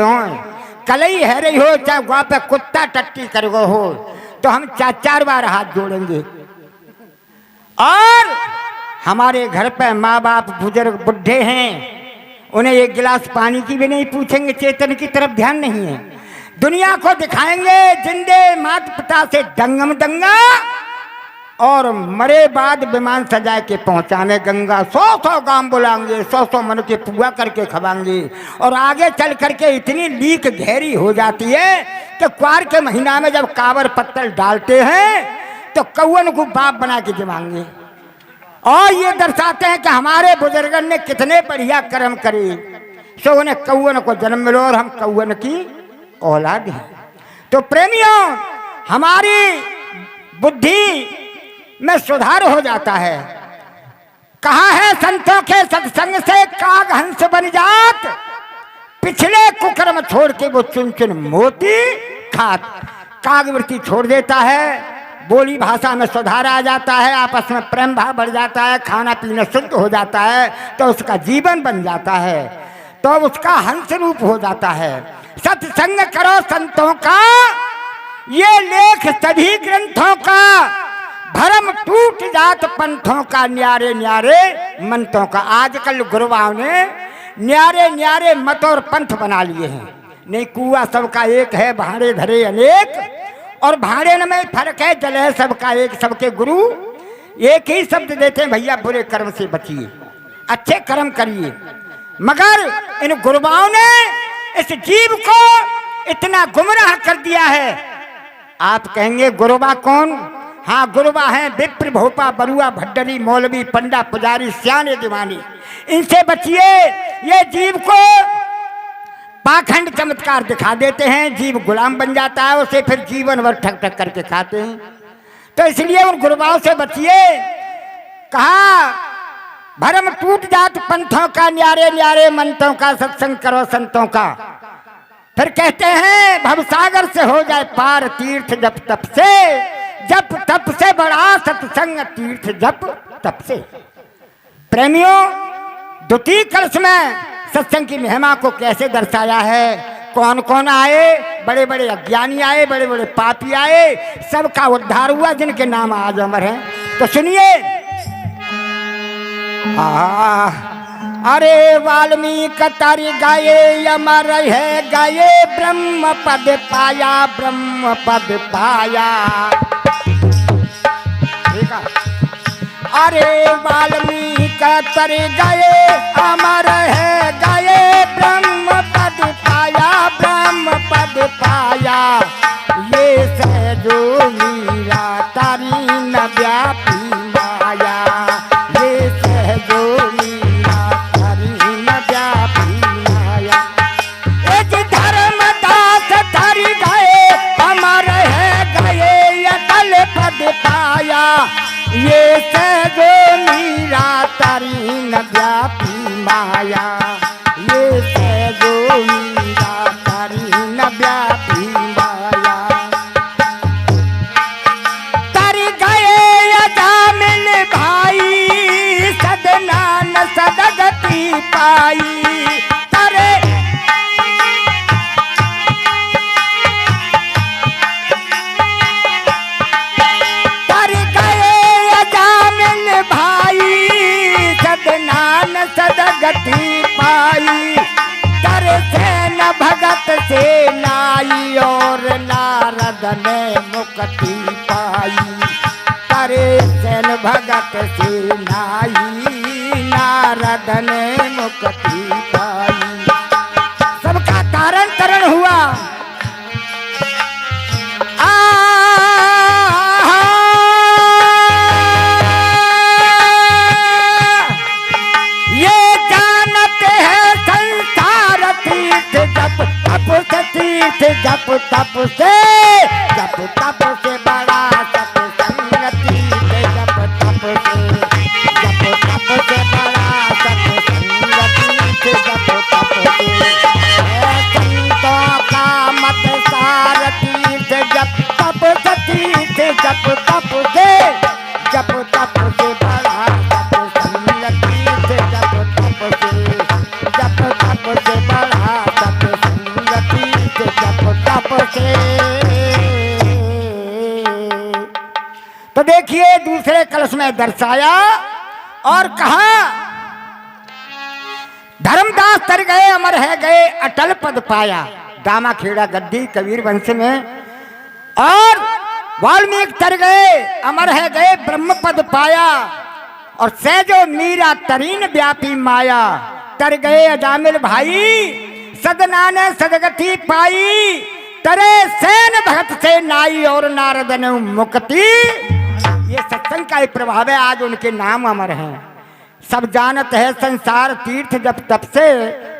S6: कलई है रही हो, चाहे वहां पे कुत्ता टट्टी कर गो हो, तो हम 4 बार हाथ जोड़ेंगे। और हमारे घर पे माँ बाप बुजुर्ग बुढ़े हैं, उन्हें एक गिलास पानी की भी नहीं पूछेंगे, चेतन की तरफ ध्यान नहीं है। दुनिया को दिखाएंगे जिंदे माता पिता से दंगम दंगा, और मरे बाद विमान सजा के पहुंचाने गंगा। 100 गांव बुलाएंगे, 100 मन के पूजा करके खवाएंगे। और आगे चल करके इतनी लीक गहरी हो जाती है कि क्वार के महीना में जब कावर पत्तल डालते हैं तो कौवन को बाप बना के जमाएंगे। और ये दर्शाते हैं कि हमारे बुजुर्गन ने कितने बढ़िया कर्म करे, सो उन्हें कौवन को जन्म मिलो और हम कौवन की औलाद हैं। तो प्रेमियों, हमारी बुद्धि में सुधार हो जाता है। कहा है संतों के सत्संग से काग हंस बन जात, पिछले कुकर्म छोड़ के वो चुन चुन मोती खात। कागवृत्ति छोड़ देता है, बोली भाषा में सुधार आ जाता है, आपस में प्रेम भाव बढ़ जाता है, खाना पीना शुद्ध हो जाता है, तो उसका जीवन बन जाता है, तो उसका हंस रूप हो जाता है। सत्संग करो संतों का, ये लेख सभी ग्रंथों का, भरम टूट जात पंथों का, न्यारे न्यारे मंथों का। आजकल गुरुओं ने न्यारे न्यारे मत और पंथ बना लिए हैं। नहीं, कुआ सबका एक है, भाड़े धरे अनेक, और भाड़े में फर्क है, जल है सबका एक। सबके गुरु एक ही शब्द देते हैं, भैया बुरे कर्म से बचिए, अच्छे कर्म करिए। मगर इन गुरुओं ने इस जीव को इतना गुमराह कर दिया है। आप कहेंगे गुरुबा कौन? हाँ, गुरुबा हैं विप्र, भोपा, बरुआ, भड्डरी, मौलवी, पंडा, पुजारी, सियाने, दीवानी। इनसे बचिए। ये जीव को पाखंड चमत्कार दिखा देते हैं, जीव गुलाम बन जाता है, उसे फिर जीवन भर ठक ठक करके खाते हैं। तो इसलिए उन गुरुबाओं से बचिए। कहा भरम टूट जात पंथों का, न्यारे न्यारे मंथों का, सत्संग करो संतों का। फिर कहते हैं भवसागर से हो जाए पार, तीर्थ जप तप से, जप तप से बड़ा सत्संग, तीर्थ जप तप से। प्रेमियों, द्वितीय कलश में सत्संग की महिमा को कैसे दर्शाया है। कौन कौन आए? बड़े बड़े अज्ञानी आए, बड़े बड़े पापी आए, सबका उद्धार हुआ, जिनके नाम आज अमर हैं। तो सुनिए। अरे वाल्मीकि तारी गाये अमर है, गाये ब्रह्म पद पाया, ब्रह्म पद पाया। ठीक है। अरे वाल्मीकि तारी गाये अमर है, गाये ब्रह्म पद पाया, ब्रह्म पद पाया। ये सहजो मीरा तारी न व्यापी माया, ये सहजो मीरा तारी न व्यापी माया। एक धर्मदास तारी गाये अमर है, गाये अटल पद पाया। ये सहजो मीरा तारी न व्यापी माया, ये सहजो मीरा तारी न व्यापी माया। तारी गए अजामिल भाई, सदना न सदगति पाई। तारे सदगति पाई। तर सेन भगत से नाई, और नारद ने मुक्ति पाई। करे सेन भगत से नाई, नारद ने मुक्ति पाई। सबका तारण तरण हुआ। तीर्थ जप तप से, जप तप से बड़ा सत्संग, तीर्थ जप तप से, जप तप से बड़ा सत्संग, तीर्थ जप तप से। संतों का मत सार, तीर्थ जप तप से, तीर्थ जप तप से, जप तप से बड़ा सत्संग, तीर्थ जप तप से, जप तप से बड़ा सत्संग, तीर्थ जप तप से। तो देखिए दूसरे कलश में दर्शाया और कहा धर्मदास तर गए अमर है गए, अटल पद पाया। दामा खेड़ा गद्दी कबीर वंश में। और वाल्मीकि तर गए अमर है गए, ब्रह्म पद पाया। और सहजो मीरा तरीन व्यापी माया। तर गए अजामिल भाई, सदना ने सदगति पाई। तरे सेन भगत से नाई, और नारद ने मुक्ति। ये सत्संग का ही प्रभाव है, आज उनके नाम अमर हैं। सब जानत है संसार तीर्थ जप तप से,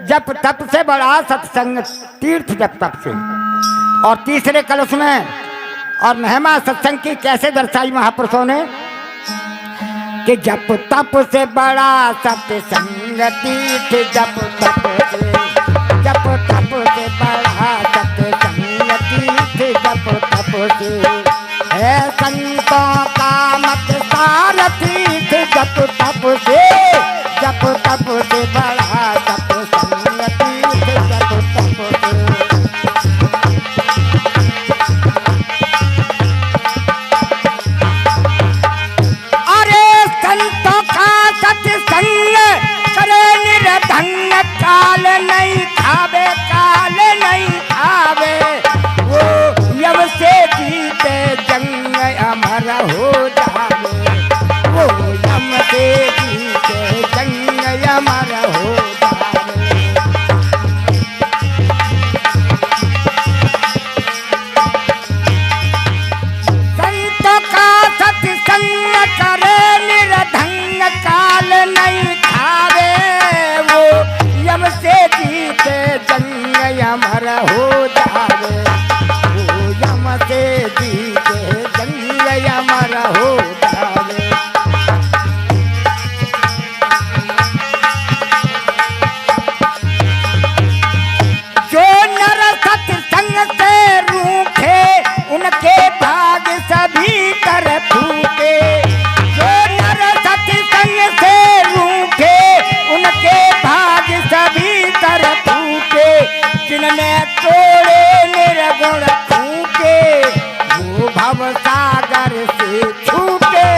S6: जप तप से बड़ा सत्संग, तीर्थ जप तप से। और तीसरे कलश में और महिमा सत्संग की कैसे दर्शाई महापुरुषों ने कि जप तप से बड़ा सत्संग तीर्थ, जप तप से बड़ा सत्संग तीर्थ, जप तप से है संतों का मत सार तीर्थ, जप तप से बड़ा सत्संग तीर्थ, जप तप से। निर्धन काल नहीं खावे वो यम से जीते जंग अमर हो जावे, वो यम से जीते जंग अमर हो जावे। संतों का सत्संग करे निर्धन काल नहीं खावे, यम से जीते जंग अमर हो जावे, वो यम से जीते जंग अमर हो जावे। जो नर सत्संग से रूठे उनके भाग सभी तरफ फूटे, जो नर सत्संग से रूठे उनके भाग सभी तरफ फूटे, जिनने तोड़े निर्गुण फूटे वो भव सागर से छूटे।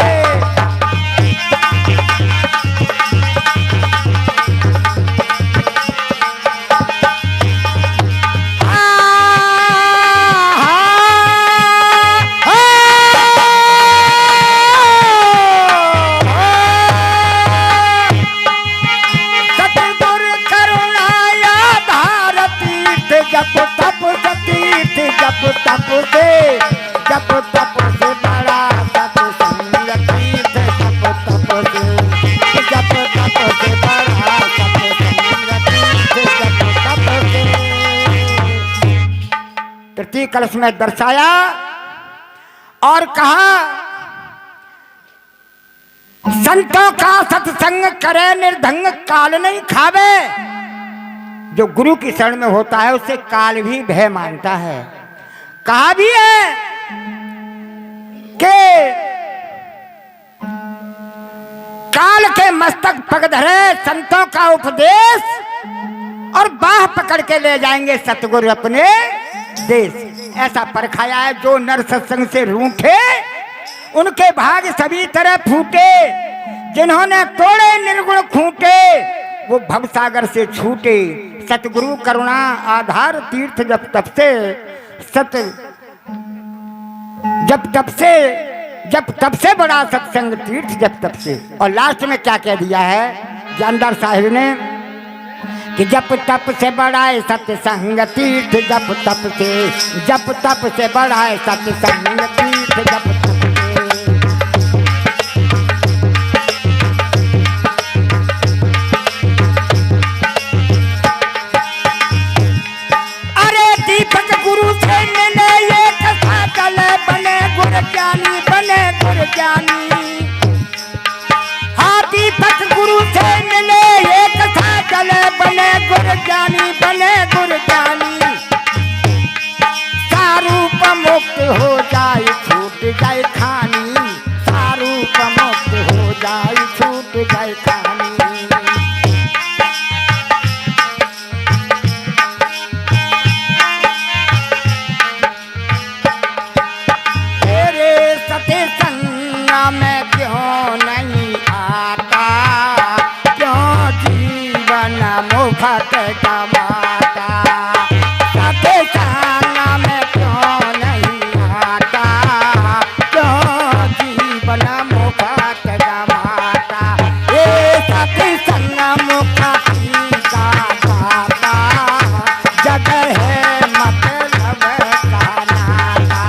S6: जप तप से बड़ा सत्संग तीर्थ, जप तप से बड़ा सत्संग तीर्थ, जप तप से। तृतीय कलश में दर्शाया और कहा संतों का सत्संग करे निर्धंग काल नहीं खावे। जो गुरु की शरण में होता है उसे काल भी भय मानता है। कहा भी है कि काल के मस्तक पग धरे संतों का उपदेश और बाह पकड़ के ले जाएंगे सतगुरु अपने देश। ऐसा परखाया है जो नर सत्संग से रूठे उनके भाग सभी तरह फूटे, जिन्होंने तोड़े निर्गुण खूंटे वो भवसागर से छूटे। सतगुरु करुणा आधार तीर्थ, जब तब से जब तब से बड़ा सत्संग तीर्थ, जब तब से। और लास्ट में क्या कह दिया है जानदार साहिब ने कि जब तप से बड़ा है सत्संग तीर्थ, जब तप से बड़ा है सत्संग तीर्थ, जब तप से। अरे दीपक गुरु से मिले एक साकल, बने गुर ज्ञानी। हाँ दीपक गुरु से मिले एक साकल, बने गुर ज्ञानी। सारूप मुक्त हो जाए छूट जाए खानी, सारूप मुक्त हो जाए छूट जाए खानी। सत्संग में क्यों नहीं आता, क्यों जीवन मुफ्त कमाता। सत्संग में क्यों नहीं आता, क्यों जीवन मुफ्त कमाता। ये सत्संग मुक्ति का दाता, जग है मतलब का नाता।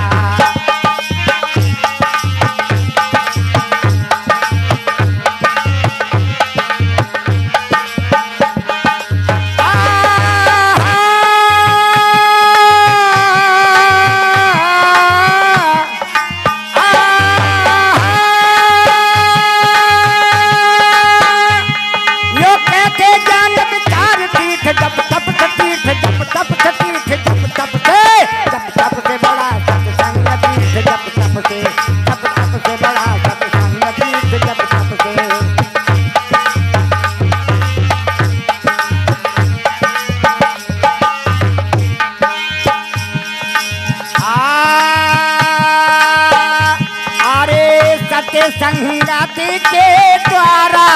S6: के द्वारा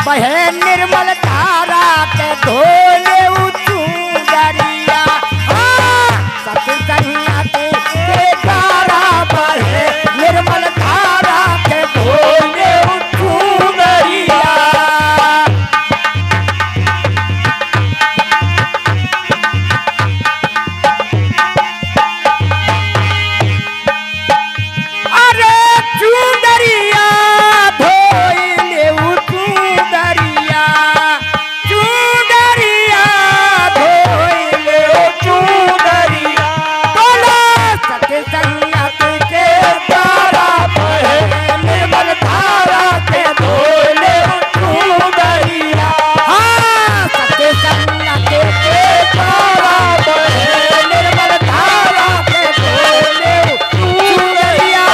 S6: बहे निर्मल धारा के धोले चुनरिया। सत्संग के द्वारा बहे निर्मल धारा के धोले चुनरिया। अरे चुनरिया धोइले चुनरिया, चुनरिया धोइले चुनरिया। बोलो सत्संग के द्वारा बहे निर्मल धारा के धोले चुनरिया। हाँ, सत्संग के द्वारा बहे निर्मल धारा के धोले चुनरिया।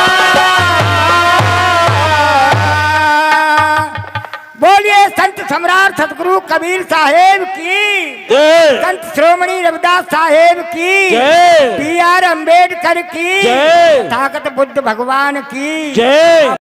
S6: बोलिए संत सम्राट सतगुरु कबीर साहेब की,
S3: जय
S6: संत श्रोमणी रविदास साहेब की,
S3: जय
S6: बी आर अम्बेडकर की,
S3: जय।
S6: ताकत बुद्ध भगवान की
S3: जय।